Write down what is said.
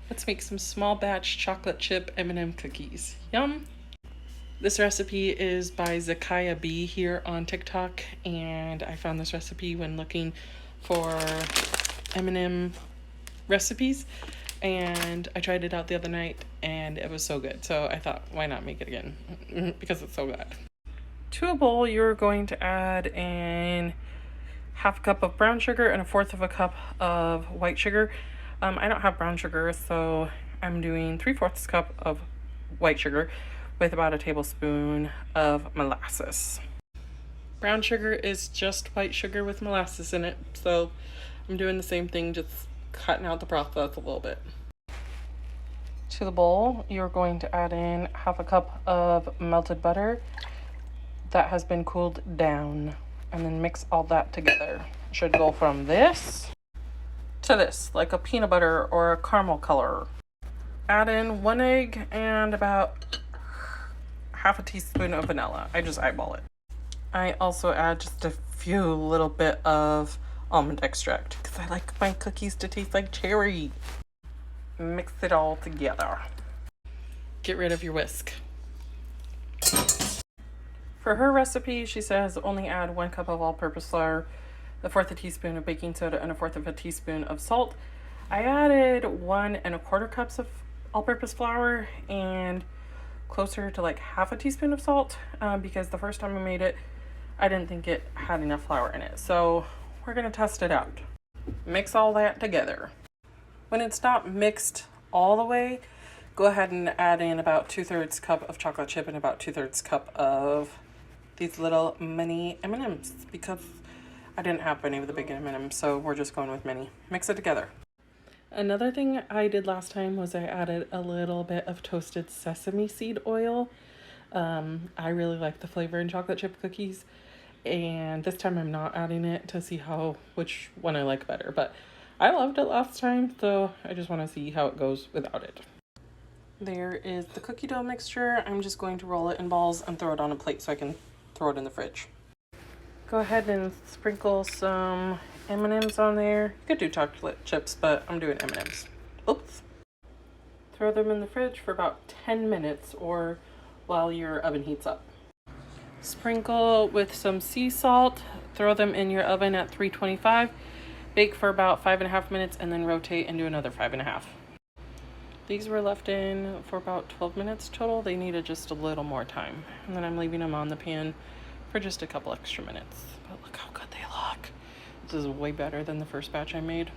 Let's make some small batch chocolate chip M&M cookies. Yum! This recipe is by Zakaya B here on TikTok, and I found this recipe when looking for M&M recipes, and I tried it out the other night and it was so good. So I thought, why not make it again? Because it's so good. To a bowl, you're going to add in half a cup of brown sugar and a fourth of a cup of white sugar. I don't have brown sugar, so I'm doing 3/4 cup of white sugar with about a tablespoon of molasses. Brown sugar is just white sugar with molasses in it, so I'm doing the same thing, just cutting out the process a little bit. To the bowl, you're going to add in half a cup of melted butter that has been cooled down, and then mix all that together. It should go from this to this, like a peanut butter or a caramel color. Add in 1 egg and about half a teaspoon of vanilla. I just eyeball it. I also add just a few little bit of almond extract because I like my cookies to taste like cherry. Mix it all together. Get rid of your whisk. For her recipe, she says only add 1 cup of all-purpose flour, a fourth a teaspoon of baking soda, and a fourth of a teaspoon of salt. I added 1 1/4 cups of all-purpose flour and closer to like half a teaspoon of salt because the first time I made it, I didn't think it had enough flour in it. So we're gonna test it out. Mix all that together. When it's not mixed all the way, go ahead and add in about 2/3 cup of chocolate chip and about 2/3 cup of these little mini M&Ms because I didn't have any of the big M&Ms, so we're just going with mini. Mix it together. Another thing I did last time was I added a little bit of toasted sesame seed oil. I really like the flavor in chocolate chip cookies, and this time I'm not adding it to see which one I like better, but I loved it last time, so I just want to see how it goes without it. There is the cookie dough mixture. I'm just going to roll it in balls and throw it on a plate so I can throw it in the fridge. Go ahead and sprinkle some M&Ms on there. You could do chocolate chips, but I'm doing M&Ms. Oops. Throw them in the fridge for about 10 minutes or while your oven heats up. Sprinkle with some sea salt. Throw them in your oven at 325. Bake for about 5.5 minutes and then rotate and do another 5.5. These were left in for about 12 minutes total. They needed just a little more time. And then I'm leaving them on the pan for just a couple extra minutes. But look how good they look. This is way better than the first batch I made.